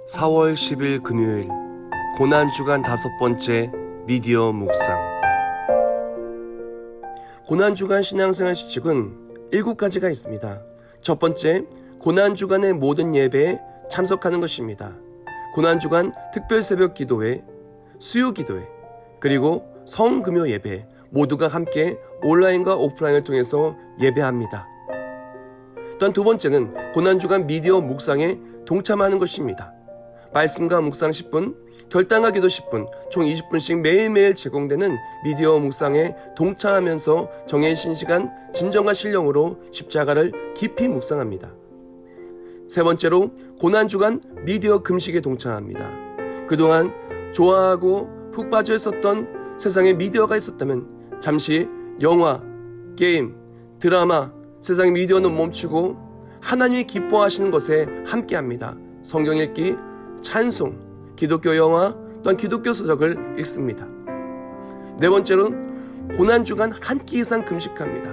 4월 10일 금요일 고난주간 5번째 미디어 묵상. 고난주간 신앙생활 규칙은 7가지가 있습니다. 첫 번째, 고난주간의 모든 예배에 참석하는 것입니다. 고난주간 특별새벽 기도회, 수요기도회, 그리고 성금요 예배 모두가 함께 온라인과 오프라인을 통해서 예배합니다. 또한 두 번째는 고난주간 미디어 묵상에 동참하는 것입니다. 말씀과 묵상 10분, 결단과 기도 10분, 총 20분씩 매일매일 제공되는 미디어 묵상에 동참하면서 정해진 시간 진정과 신령으로 십자가를 깊이 묵상합니다. 세 번째로 고난주간 미디어 금식에 동참합니다. 그동안 좋아하고 푹 빠져 있었던 세상에 미디어가 있었다면 잠시 영화, 게임, 드라마, 세상의 미디어는 멈추고 하나님이 기뻐하시는 것에 함께합니다. 성경 읽기, 찬송, 기독교 영화, 또한 기독교 서적을 읽습니다. 네 번째로는 고난주간 한 끼 이상 금식합니다.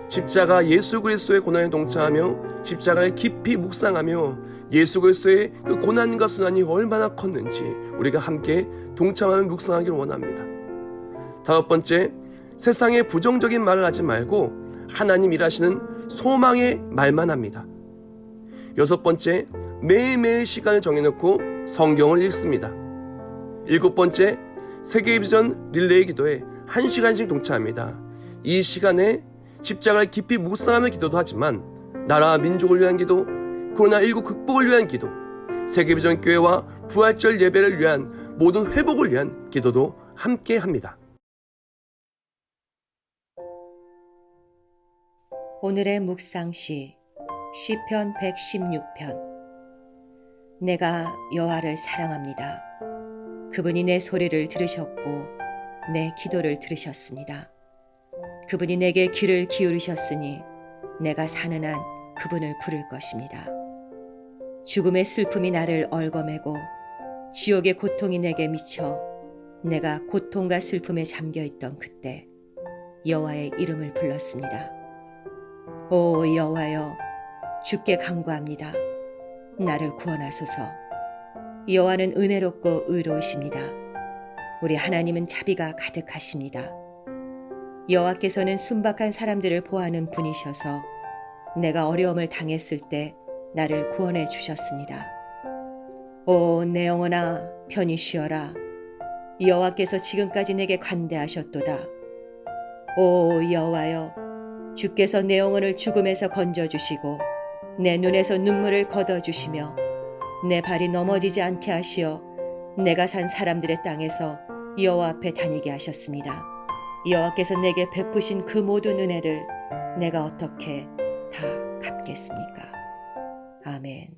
십자가 예수 그리스도의 고난에 동참하며 십자가를 깊이 묵상하며 예수 그리스도의 그 고난과 순환이 얼마나 컸는지 우리가 함께 동참하며 묵상하기를 원합니다. 다섯 번째, 세상에 부정적인 말을 하지 말고 하나님 일하시는 소망의 말만 합니다. 여섯 번째, 매일매일 시간을 정해놓고 성경을 읽습니다. 일곱 번째, 세계비전 릴레이 기도에 1시간씩 동참합니다. 이 시간에 십자가를 깊이 묵상하며 기도도 하지만 나라와 민족을 위한 기도, 코로나19 극복을 위한 기도, 세계비전 교회와 부활절 예배를 위한 모든 회복을 위한 기도도 함께 합니다. 오늘의 묵상시 시편 116편. 내가 여호와를 사랑합니다. 그분이 내 소리를 들으셨고 내 기도를 들으셨습니다. 그분이 내게 귀를 기울이셨으니 내가 사는 한 그분을 부를 것입니다. 죽음의 슬픔이 나를 얽어매고 지옥의 고통이 내게 미쳐 내가 고통과 슬픔에 잠겨있던 그때 여호와의 이름을 불렀습니다. 오 여호와여, 주께 간구합니다. 나를 구원하소서. 여호와는 은혜롭고 의로우십니다. 우리 하나님은 자비가 가득하십니다. 여호와께서는 순박한 사람들을 보호하는 분이셔서 내가 어려움을 당했을 때 나를 구원해 주셨습니다. 오 내 영혼아, 편히 쉬어라. 여호와께서 지금까지 내게 관대하셨도다. 오 여호와여, 주께서 내 영혼을 죽음에서 건져주시고 내 눈에서 눈물을 걷어주시며 내 발이 넘어지지 않게 하시어 내가 산 사람들의 땅에서 여호와 앞에 다니게 하셨습니다. 여호와께서 내게 베푸신 그 모든 은혜를 내가 어떻게 다 갚겠습니까? 아멘.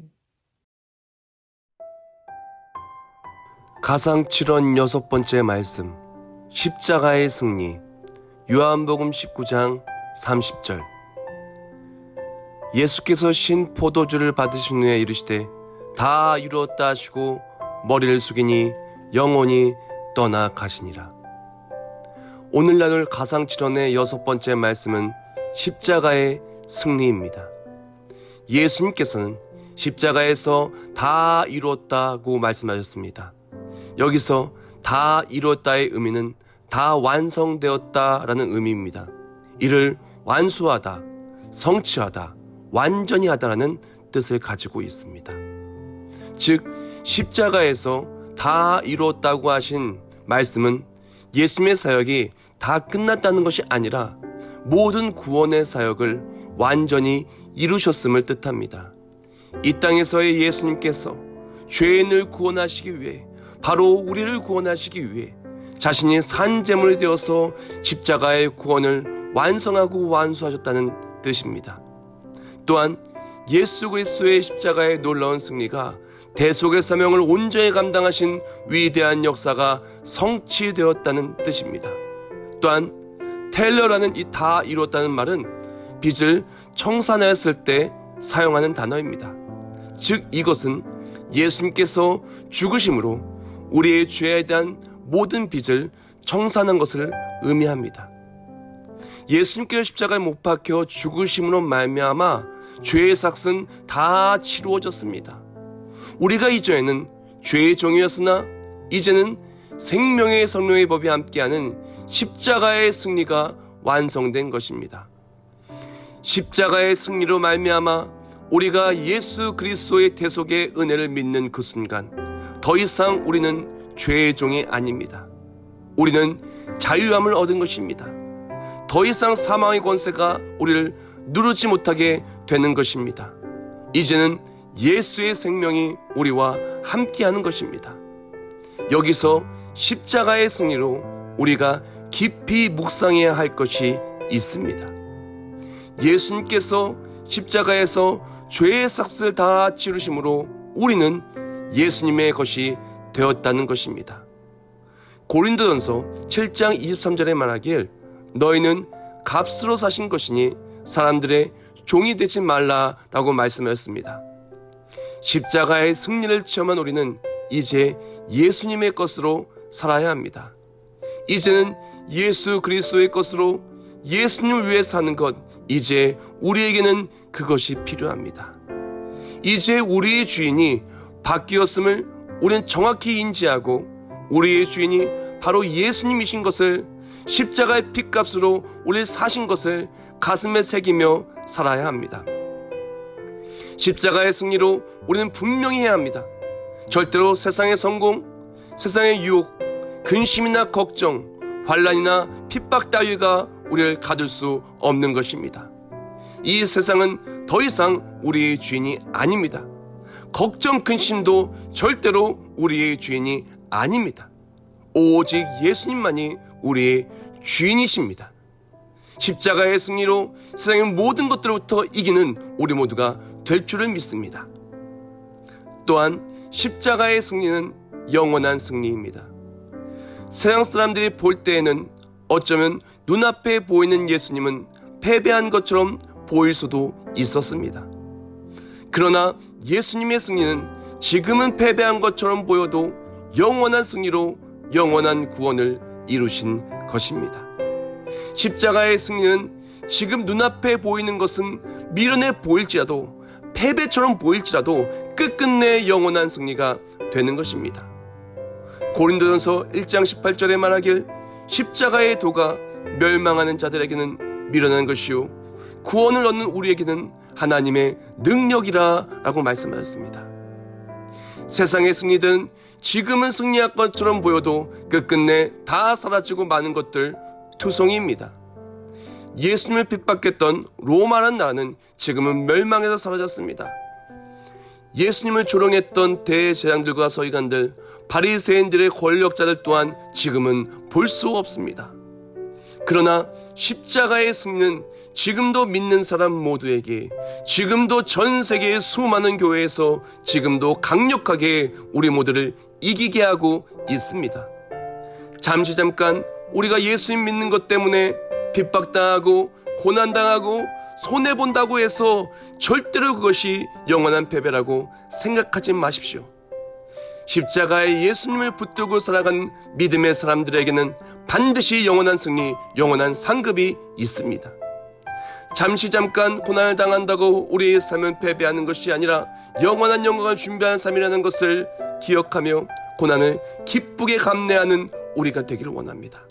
가상 7원 6번째 말씀, 십자가의 승리. 요한복음 19장 30절. 예수께서 신 포도주를 받으신 후에 이르시되 다 이루었다 하시고 머리를 숙이니 영혼이 떠나가시니라. 오늘날 가상 7원의 6번째 말씀은 십자가의 승리입니다. 예수님께서는 십자가에서 다 이루었다고 말씀하셨습니다. 여기서 다 이루었다의 의미는 다 완성되었다라는 의미입니다. 이를 완수하다, 성취하다, 완전히 하다라는 뜻을 가지고 있습니다. 즉 십자가에서 다 이루었다고 하신 말씀은 예수님의 사역이 다 끝났다는 것이 아니라 모든 구원의 사역을 완전히 이루셨음을 뜻합니다. 이 땅에서의 예수님께서 죄인을 구원하시기 위해, 바로 우리를 구원하시기 위해 자신이 산제물이 되어서 십자가의 구원을 완성하고 완수하셨다는 뜻입니다. 또한 예수 그리스도의 십자가의 놀라운 승리가 대속의 사명을 온전히 감당하신 위대한 역사가 성취되었다는 뜻입니다. 또한 텔러라는 이 다 이루었다는 말은 빚을 청산하였을 때 사용하는 단어입니다. 즉 이것은 예수님께서 죽으심으로 우리의 죄에 대한 모든 빚을 청산한 것을 의미합니다. 예수님께서 십자가에 못 박혀 죽으심으로 말미암아 죄의 삭은 다 치루어졌습니다. 우리가 이전에는 죄의 종이었으나 이제는 생명의 성령의 법이 함께하는 십자가의 승리가 완성된 것입니다. 십자가의 승리로 말미암아 우리가 예수 그리스도의 대속의 은혜를 믿는 그 순간 더 이상 우리는 죄의 종이 아닙니다. 우리는 자유함을 얻은 것입니다. 더 이상 사망의 권세가 우리를 누르지 못하게 되는 것입니다. 이제는 예수의 생명이 우리와 함께하는 것입니다. 여기서 십자가의 승리로 우리가 깊이 묵상해야 할 것이 있습니다. 예수님께서 십자가에서 죄의 삭슬을 다 치르심으로 우리는 예수님의 것이 되었다는 것입니다. 고린도전서 7장 23절에 말하길 너희는 값으로 사신 것이니 사람들의 종이 되지 말라라고 말씀하였습니다. 십자가의 승리를 체험한 우리는 이제 예수님의 것으로 살아야 합니다. 이제는 예수 그리스도의 것으로 예수님을 위해 사는 것, 이제 우리에게는 그것이 필요합니다. 이제 우리의 주인이 바뀌었음을 우리는 정확히 인지하고 우리의 주인이 바로 예수님이신 것을, 십자가의 핏값으로 우리를 사신 것을 가슴에 새기며 살아야 합니다. 십자가의 승리로 우리는 분명히 해야 합니다. 절대로 세상의 성공, 세상의 유혹, 근심이나 걱정, 환난이나 핍박 따위가 우리를 가둘 수 없는 것입니다. 이 세상은 더 이상 우리의 주인이 아닙니다. 걱정, 근심도 절대로 우리의 주인이 아닙니다. 오직 예수님만이 우리의 주인이십니다. 십자가의 승리로 세상의 모든 것들로부터 이기는 우리 모두가 될 줄을 믿습니다. 또한 십자가의 승리는 영원한 승리입니다. 세상 사람들이 볼 때에는 어쩌면 눈앞에 보이는 예수님은 패배한 것처럼 보일 수도 있었습니다. 그러나 예수님의 승리는 지금은 패배한 것처럼 보여도 영원한 승리로 영원한 구원을 이루신 것입니다. 십자가의 승리는 지금 눈앞에 보이는 것은 미련해 보일지라도, 패배처럼 보일지라도 끝끝내 영원한 승리가 되는 것입니다. 고린도전서 1장 18절에 말하길 십자가의 도가 멸망하는 자들에게는 미련한 것이요 구원을 얻는 우리에게는 하나님의 능력이라 라고 말씀하셨습니다. 세상의 승리든 지금은 승리할 것처럼 보여도 끝끝내 다 사라지고 마는 것들 투성이입니다. 예수님을 핍박했던 로마라는 나라는 지금은 멸망해서 사라졌습니다. 예수님을 조롱했던 대제사장들과 서기관들, 바리새인들의 권력자들 또한 지금은 볼 수 없습니다. 그러나 십자가의 승리는 지금도 믿는 사람 모두에게, 지금도 전 세계의 수많은 교회에서 지금도 강력하게 우리 모두를 이기게 하고 있습니다. 잠깐 우리가 예수님 믿는 것 때문에 핍박당하고 고난당하고 손해본다고 해서 절대로 그것이 영원한 패배라고 생각하지 마십시오. 십자가에 예수님을 붙들고 살아간 믿음의 사람들에게는 반드시 영원한 승리, 영원한 상급이 있습니다. 잠깐 고난을 당한다고 우리의 삶은 패배하는 것이 아니라 영원한 영광을 준비하는 삶이라는 것을 기억하며 고난을 기쁘게 감내하는 우리가 되기를 원합니다.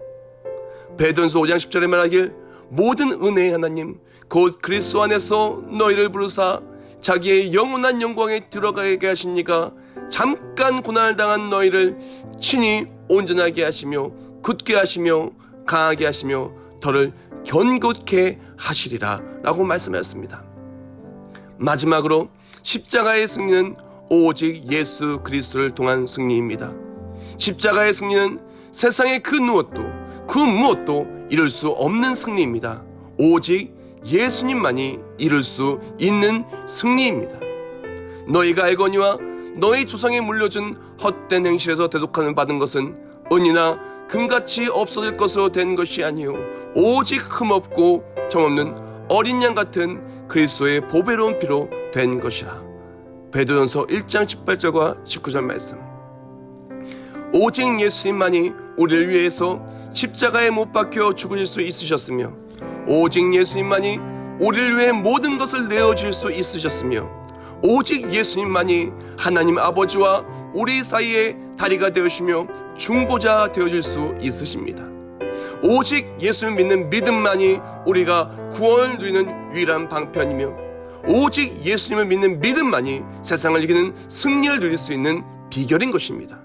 베드로전서 5장 10절에 말하길 모든 은혜의 하나님 곧 그리스도 안에서 너희를 부르사 자기의 영원한 영광에 들어가게 하시니가 잠깐 고난을 당한 너희를 친히 온전하게 하시며 굳게 하시며 강하게 하시며 너를 견고케 하시리라 라고 말씀하셨습니다. 마지막으로 십자가의 승리는 오직 예수 그리스도를 통한 승리입니다. 십자가의 승리는 세상의 그 무엇도 이룰 수 없는 승리입니다. 오직 예수님만이 이룰 수 있는 승리입니다. 너희가 알거니와 너희 조상에 물려준 헛된 행실에서 대속함을 받은 것은 은이나 금같이 없어질 것으로 된 것이 아니요 오직 흠없고 정없는 어린 양 같은 그리스도의 보배로운 피로 된 것이라. 베드로전서 1장 18절과 19절 말씀. 오직 예수님만이 우리를 위해서 십자가에 못 박혀 죽으실 수 있으셨으며 오직 예수님만이 우리를 위해 모든 것을 내어줄 수 있으셨으며 오직 예수님만이 하나님 아버지와 우리 사이의 다리가 되어주시며 중보자 되어줄 수 있으십니다. 오직 예수를 믿는 믿음만이 우리가 구원을 누리는 유일한 방편이며 오직 예수님을 믿는 믿음만이 세상을 이기는 승리를 누릴 수 있는 비결인 것입니다.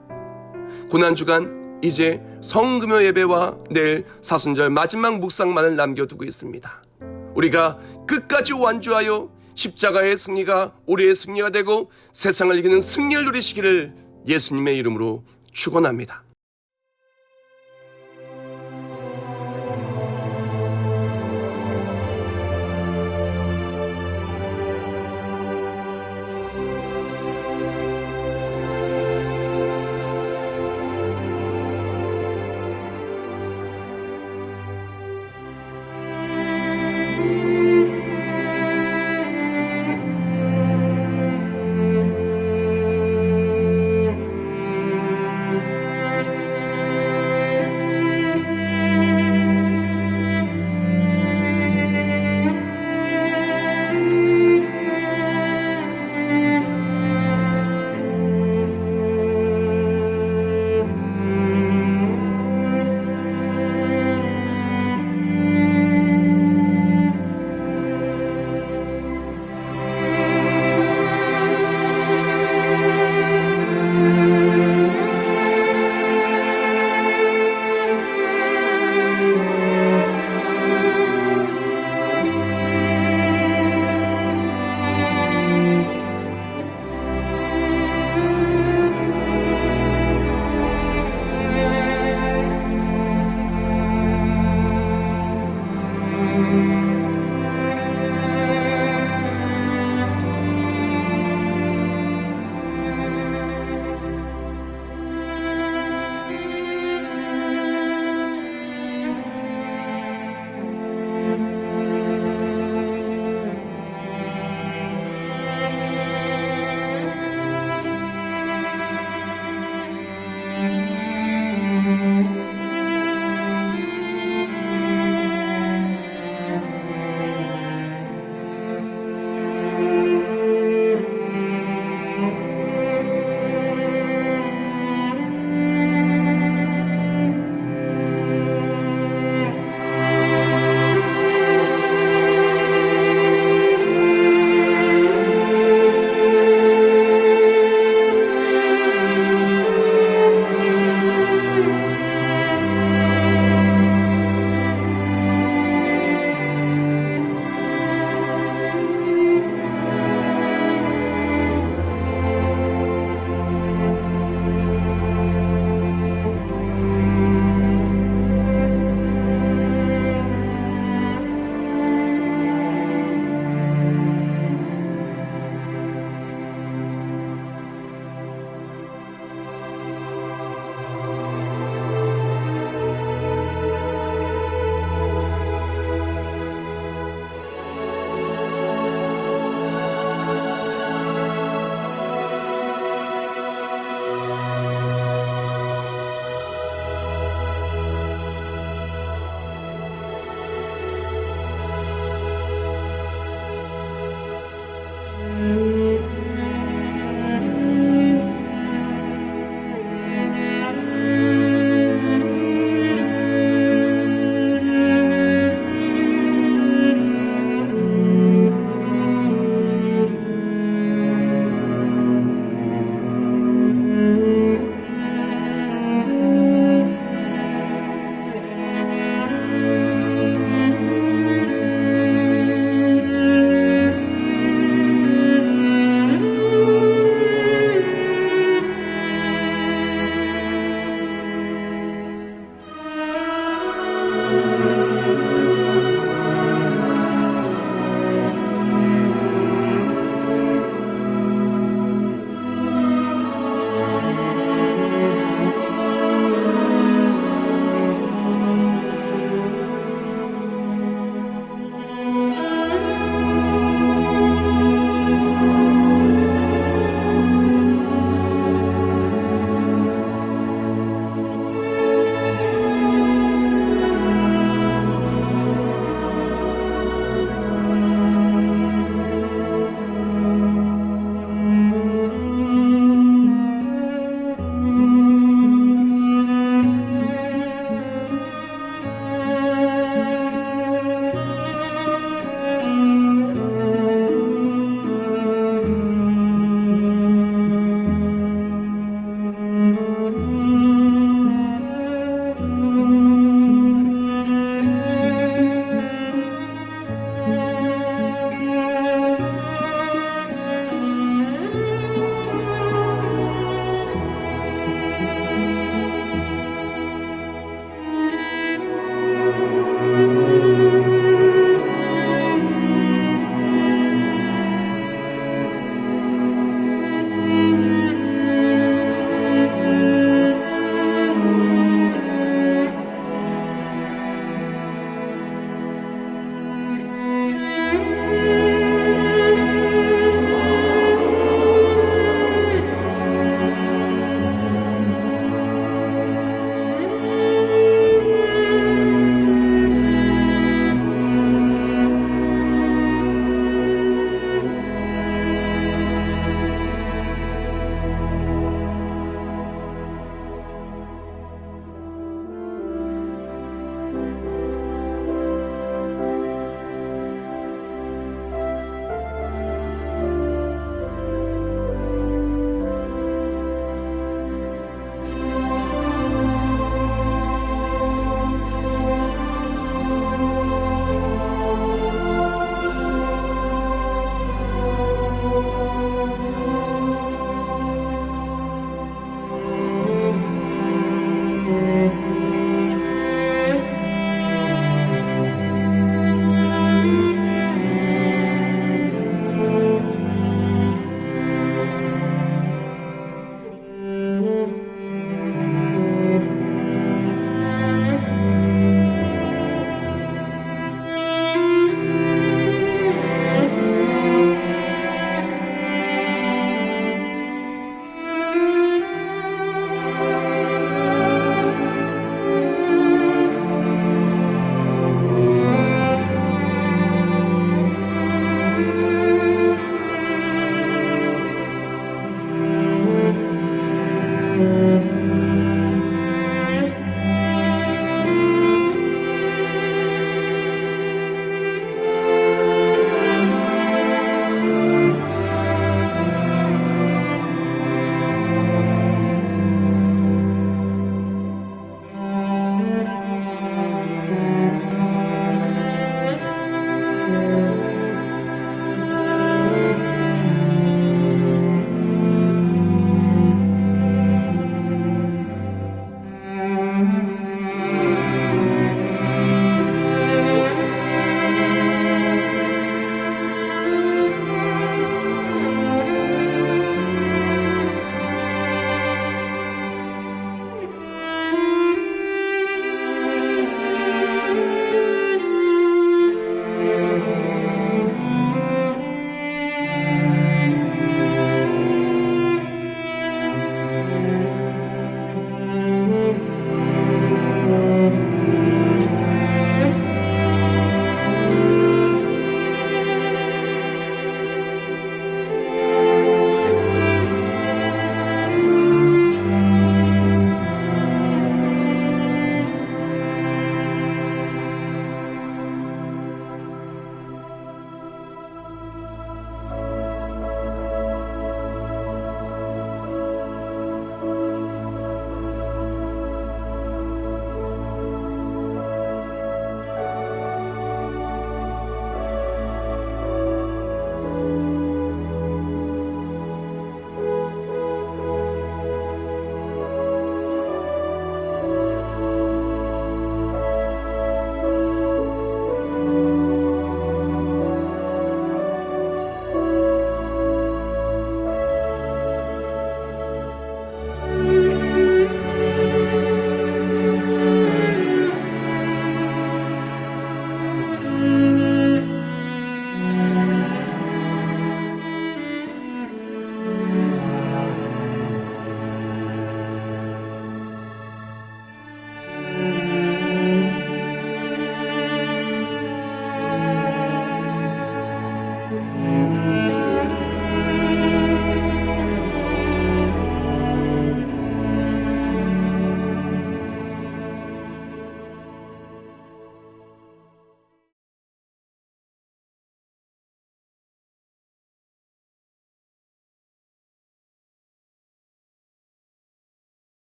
고난주간 이제 성금요 예배와 내일 사순절 마지막 묵상만을 남겨두고 있습니다. 우리가 끝까지 완주하여 십자가의 승리가 우리의 승리가 되고 세상을 이기는 승리를 누리시기를 예수님의 이름으로 축원합니다.